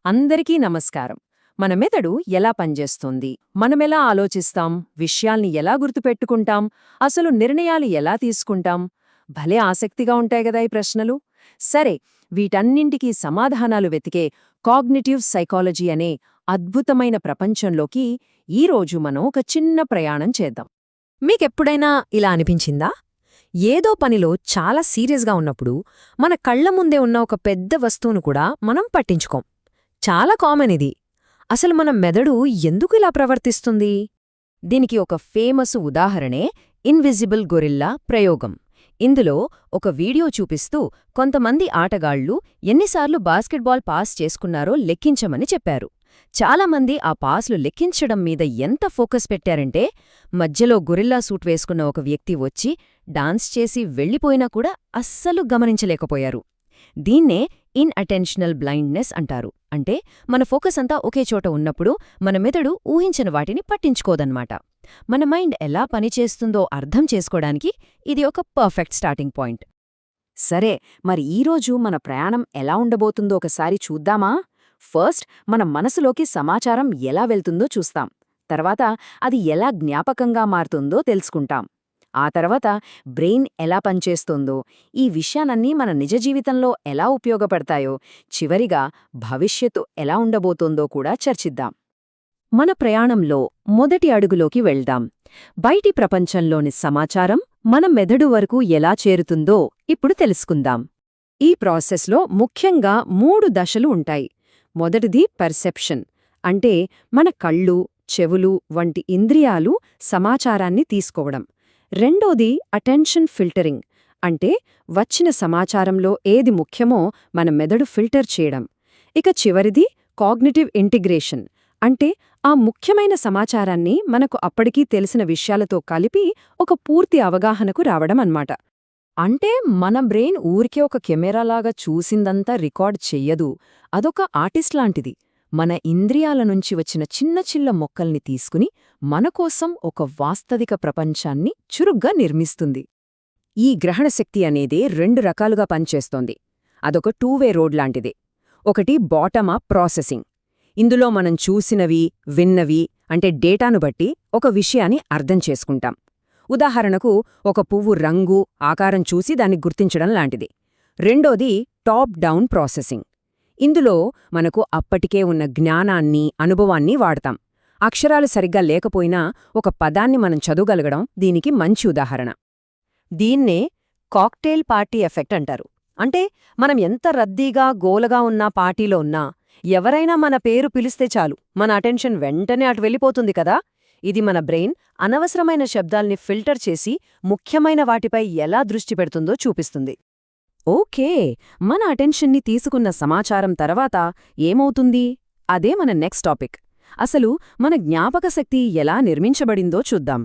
అందరికీ నమస్కారం. మన మెదడు ఎలా పనిచేస్తుంది, మనమెలా ఆలోచిస్తాం, విషయాల్ని ఎలా గుర్తుపెట్టుకుంటాం, అసలు నిర్ణయాలు ఎలా తీసుకుంటాం? భలే ఆసక్తిగా ఉంటాయి గదా ఈ ప్రశ్నలు. సరే, వీటన్నింటికీ సమాధానాలు వెతికే కాగ్నిటివ్ సైకాలజీ అనే అద్భుతమైన ప్రపంచంలోకి ఈరోజు మనం ఒక చిన్న ప్రయాణం చేద్దాం. మీకెప్పుడైనా ఇలా అనిపించిందా? ఏదో పనిలో చాలా సీరియస్గా ఉన్నప్పుడు మన కళ్ల ముందే ఉన్న ఒక పెద్ద వస్తువును కూడా మనం పట్టించుకోం. చాలా కామన్ ఇది. అసలు మన మెదడు ఎందుకు ఇలా ప్రవర్తిస్తుంది? దీనికి ఒక ఫేమస్ ఉదాహరణే ఇన్విజిబుల్ గొరిల్లా ప్రయోగం. ఇందులో ఒక వీడియో చూపిస్తూ కొంతమంది ఆటగాళ్లు ఎన్నిసార్లు బాస్కెట్బాల్ పాస్ చేసుకున్నారో లెక్కించమని చెప్పారు. చాలామంది ఆ పాస్లు లెక్కించడం మీద ఎంత ఫోకస్ పెట్టారంటే మధ్యలో గొరిల్లా సూట్ వేసుకున్న ఒక వ్యక్తి వచ్చి డాన్స్ చేసి వెళ్ళిపోయినా కూడా అస్సలు గమనించలేకపోయారు. దీన్నే ఇన్అటెన్షనల్ బ్లైండ్నెస్ అంటారు. అంటే మన ఫోకస్ అంతా ఒకే చోట ఉన్నప్పుడు మన మెదడు ఊహించని వాటిని పట్టించుకోదన్నమాట. మన మైండ్ ఎలా పనిచేస్తుందో అర్థం చేసుకోవడానికి ఇది ఒక పర్ఫెక్ట్ స్టార్టింగ్ పాయింట్. సరే, మరి ఈరోజు మన ప్రయాణం ఎలా ఉండబోతుందో ఒకసారి చూద్దామా? ఫస్ట్ మన మనసులోకి సమాచారం ఎలా వెళ్తుందో చూస్తాం. తర్వాత అది ఎలా జ్ఞాపకంగా మారుతుందో తెలుసుకుంటాం. ఆ తర్వాత బ్రెయిన్ ఎలా పనిచేస్తుందో, ఈ విషయాలన్నీ మన నిజ జీవితంలో ఎలా ఉపయోగపడతాయో, చివరిగా భవిష్యత్తు ఎలా ఉండబోతోందో కూడా చర్చిద్దాం. మన ప్రయాణంలో మొదటి అడుగులోకి వెళ్దాం. బయటి ప్రపంచంలోని సమాచారం మన మెదడు వరకు ఎలా చేరుతుందో ఇప్పుడు తెలుసుకుందాం. ఈ ప్రాసెస్లో ముఖ్యంగా 3 దశలు ఉంటాయి. మొదటిది పర్సెప్షన్, అంటే మన కళ్ళు, చెవులు వంటి ఇంద్రియాలు సమాచారాన్ని తీసుకోవడం. రెండోది అటెన్షన్ ఫిల్టరింగ్, అంటే వచ్చిన సమాచారంలో ఏది ముఖ్యమో మన మెదడు ఫిల్టర్ చేయడం. ఇక చివరిది కాగ్నిటివ్ ఇంటిగ్రేషన్, అంటే ఆ ముఖ్యమైన సమాచారాన్ని మనకు అప్పటికీ తెలిసిన విషయాలతో కలిపి ఒక పూర్తి అవగాహనకు రావడం అన్నమాట. అంటే మన బ్రెయిన్ ఊరికే ఒక కెమెరాలాగా చూసిందంతా రికార్డ్ చెయ్యదు, అదొక ఆర్టిస్ట్ లాంటిది. మన ఇంద్రియాల నుంచి వచ్చిన చిన్న చిన్న మొక్కల్ని తీసుకుని మనకోసం ఒక వాస్తవిక ప్రపంచాన్ని చురుగ్గా నిర్మిస్తుంది. ఈ గ్రహణశక్తి అనేది 2 రకాలుగా పనిచేస్తోంది. అదొక 2-వే రోడ్ లాంటిదే. ఒకటి బాటమ్ అప్ ప్రాసెసింగ్. ఇందులో మనం చూసినవి, విన్నవి అంటే డేటాను బట్టి ఒక విషయాన్ని అర్థం చేసుకుంటాం. ఉదాహరణకు ఒక పువ్వు రంగు, ఆకారం చూసి దాన్ని గుర్తించడం లాంటిది. రెండోది టాప్ డౌన్ ప్రాసెసింగ్. ఇందులో మనకు అప్పటికే ఉన్న జ్ఞానాన్ని, అనుభవాన్ని వాడతాం. అక్షరాలు సరిగ్గా లేకపోయినా ఒక పదాన్ని మనం చదవగలగడం దీనికి మంచి ఉదాహరణ. దీన్నే కాక్టెయిల్ పార్టీ ఎఫెక్ట్ అంటారు. అంటే మనం ఎంత రద్దీగా, గోలగా ఉన్నా పార్టీలో ఉన్నా ఎవరైనా మన పేరు పిలిస్తే చాలు మన అటెన్షన్ వెంటనే అటు వెళ్ళిపోతుంది కదా. ఇది మన బ్రెయిన్ అనవసరమైన శబ్దాల్ని ఫిల్టర్ చేసి ముఖ్యమైన వాటిపై ఎలా దృష్టి పెడుతుందో చూపిస్తుంది. ఓకే, మన అటెన్షన్ని తీసుకున్న సమాచారం తర్వాత ఏమవుతుంది? అదే మన నెక్స్ట్ టాపిక్. అసలు మన జ్ఞాపకశక్తి ఎలా నిర్మించబడిందో చూద్దాం.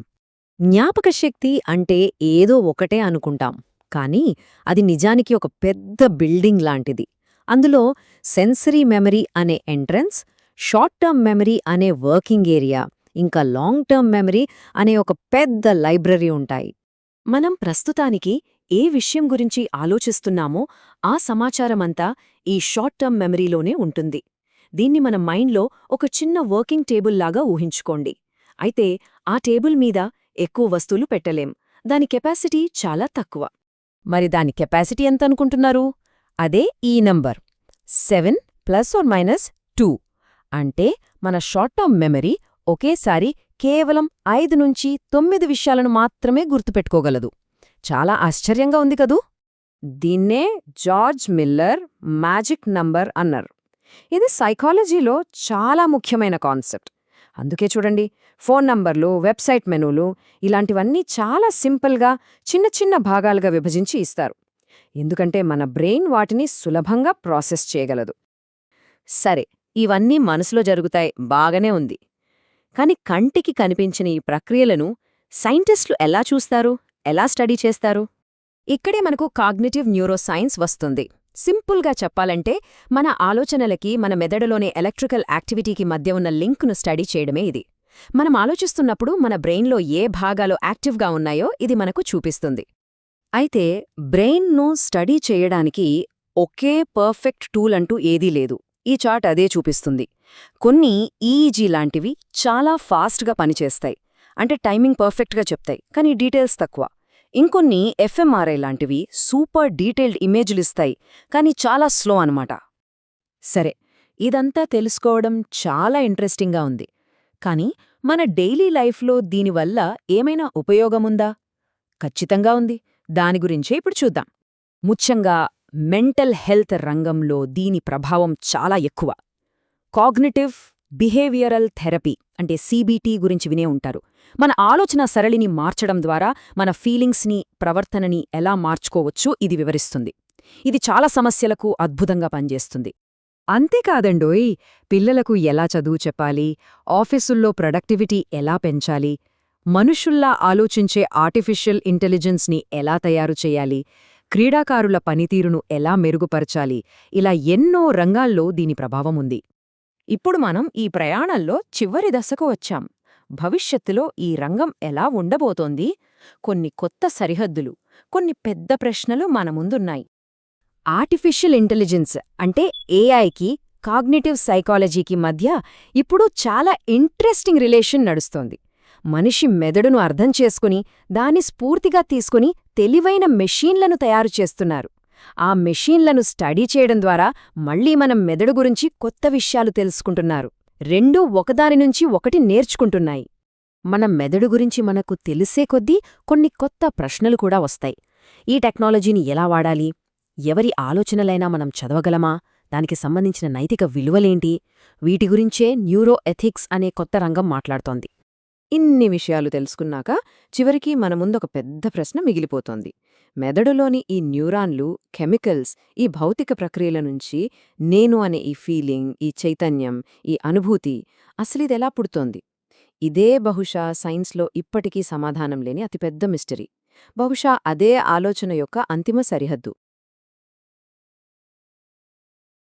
జ్ఞాపకశక్తి అంటే ఏదో ఒకటే అనుకుంటాం, కానీ అది నిజానికి ఒక పెద్ద బిల్డింగ్ లాంటిది. అందులో సెన్సరీ మెమరీ అనే ఎంట్రన్స్, షార్ట్ టర్మ్ మెమరీ అనే వర్కింగ్ ఏరియా, ఇంకా లాంగ్ టర్మ్ మెమరీ అనే ఒక పెద్ద లైబ్రరీ ఉంటాయి. మనం ప్రస్తుతానికి ఏ విషయం గురించి ఆలోచిస్తున్నామో ఆ సమాచారమంతా ఈ షార్ట్ టర్మ్ మెమరీలోనే ఉంటుంది. దీన్ని మన మైండ్లో ఒక చిన్న వర్కింగ్ టేబుల్ లాగా ఊహించుకోండి. అయితే ఆ టేబుల్ మీద ఎక్కువ వస్తువులు పెట్టలేం, దాని కెపాసిటీ చాలా తక్కువ. మరి దాని కెపాసిటీ ఎంతనుకుంటున్నారు? అదే ఈ నంబర్ 7 ± 2. అంటే మన షార్ట్ టర్మ్ మెమరీ ఒకేసారి కేవలం 5 నుంచి 9 విషయాలను మాత్రమే గుర్తుపెట్టుకోగలదు. చాలా ఆశ్చర్యంగా ఉంది కదూ. దీన్నే జార్జ్ మిల్లర్ మ్యాజిక్ నంబర్ అన్నారు. ఇది సైకాలజీలో చాలా ముఖ్యమైన కాన్సెప్ట్. అందుకే చూడండి, ఫోన్ నంబర్లు, వెబ్సైట్ మెనూలు ఇలాంటివన్నీ చాలా సింపుల్గా చిన్న చిన్న భాగాలుగా విభజించి ఇస్తారు. ఎందుకంటే మన బ్రెయిన్ వాటిని సులభంగా ప్రాసెస్ చేయగలదు. సరే, ఇవన్నీ మనసులో జరుగుతాయి, బాగానే ఉంది. కాని కంటికి కనిపించిన ఈ ప్రక్రియలను సైంటిస్టులు ఎలా చూస్తారు, ఎలా స్టడీ చేస్తారు? ఇక్కడే మనకు కాగ్నిటివ్ న్యూరోసైన్స్ వస్తుంది. సింపుల్గా చెప్పాలంటే మన ఆలోచనలకి, మన మెదడులోని ఎలక్ట్రికల్ యాక్టివిటీకి మధ్య ఉన్న లింక్ను స్టడీ చేయడమే ఇది. మనం ఆలోచిస్తున్నప్పుడు మన బ్రెయిన్లో ఏ భాగాలు యాక్టివ్గా ఉన్నాయో ఇది మనకు చూపిస్తుంది. అయితే బ్రెయిన్ను స్టడీ చేయడానికి ఒకే పర్ఫెక్ట్ టూల్ అంటూ ఏదీ లేదు. ఈ చార్ట్ అదే చూపిస్తుంది. కొన్ని ఈఈజీ లాంటివి చాలా ఫాస్ట్గా పనిచేస్తాయి, అంటే టైమింగ్ పర్ఫెక్ట్గా చెప్తాయి, కానీ డీటెయిల్స్ తక్కువ. ఇంకొన్ని ఎఫ్ఎంఆర్ఐ లాంటివి సూపర్ డీటెయిల్డ్ ఇమేజ్లిస్తాయి, కానీ చాలా స్లో అనమాట. సరే, ఇదంతా తెలుసుకోవడం చాలా ఇంట్రెస్టింగ్గా ఉంది. కానీ మన డైలీ లైఫ్లో దీనివల్ల ఏమైనా ఉపయోగముందా? ఖచ్చితంగా ఉంది. దాని గురించే ఇప్పుడు చూద్దాం. ముఖ్యంగా మెంటల్ హెల్త్ రంగంలో దీని ప్రభావం చాలా ఎక్కువ. కాగ్నిటివ్ బిహేవియరల్ థెరపీ అంటే సీబీటీ గురించి వినే ఉంటారు. మన ఆలోచన సరళిని మార్చడం ద్వారా మన ఫీలింగ్స్ని, ప్రవర్తనని ఎలా మార్చుకోవచ్చో ఇది వివరిస్తుంది. ఇది చాలా సమస్యలకు అద్భుతంగా పనిచేస్తుంది. అంతేకాదండోయ్, పిల్లలకు ఎలా చదువు చెప్పాలి, ఆఫీసుల్లో ప్రొడక్టివిటీ ఎలా పెంచాలి, మనుషుల్లా ఆలోచించే ఆర్టిఫిషియల్ ఇంటెలిజెన్స్ని ఎలా తయారు చేయాలి, క్రీడాకారుల పనితీరును ఎలా మెరుగుపరచాలి, ఇలా ఎన్నో రంగాల్లో దీని ప్రభావముంది. ఇప్పుడు మనం ఈ ప్రయాణంలో చివరి దశకు వచ్చాం. భవిష్యత్తులో ఈ రంగం ఎలా ఉండబోతోంది? కొన్ని కొత్త సరిహద్దులు, కొన్ని పెద్ద ప్రశ్నలు మన ముందున్నాయి. ఆర్టిఫిషియల్ ఇంటెలిజెన్స్ అంటే ఏఐకి, కాగ్నిటివ్ సైకాలజీకి మధ్య ఇప్పుడు చాలా ఇంట్రెస్టింగ్ రిలేషన్ నడుస్తోంది. మనిషి మెదడును అర్థం చేసుకుని, దాన్ని స్ఫూర్తిగా తీసుకుని తెలివైన మెషీన్లను తయారు చేస్తున్నారు. ఆ మెషీన్లను స్టడీ చేయడం ద్వారా మళ్లీ మనం మెదడు గురించి కొత్త విషయాలు తెలుసుకుంటున్నారు. రెండూ ఒకదాని నుంచి ఒకటి నేర్చుకుంటున్నాయి. మన మెదడు గురించి మనకు తెలిసే కొద్దీ కొన్ని కొత్త ప్రశ్నలు కూడా వస్తాయి. ఈ టెక్నాలజీని ఎలా వాడాలి? ఎవరి ఆలోచనలైనా మనం చదవగలమా? దానికి సంబంధించిన నైతిక విలువలేంటి? వీటి గురించే న్యూరో ఎథిక్స్ అనే కొత్త రంగం మాట్లాడుతోంది. ఇన్ని విషయాలు తెలుసుకున్నాక చివరికి మన ముందొక పెద్ద ప్రశ్న మిగిలిపోతోంది. మెదడులోని ఈ న్యూరాన్లు, కెమికల్స్, ఈ భౌతిక ప్రక్రియల నుంచి నేను అనే ఈ ఫీలింగ్, ఈ చైతన్యం, ఈ అనుభూతి అసలిదెలా పుడుతోంది? ఇదే బహుశా సైన్స్లో ఇప్పటికీ సమాధానం లేని అతిపెద్ద మిస్టరీ. బహుశా అదే ఆలోచన యొక్క అంతిమ సరిహద్దు.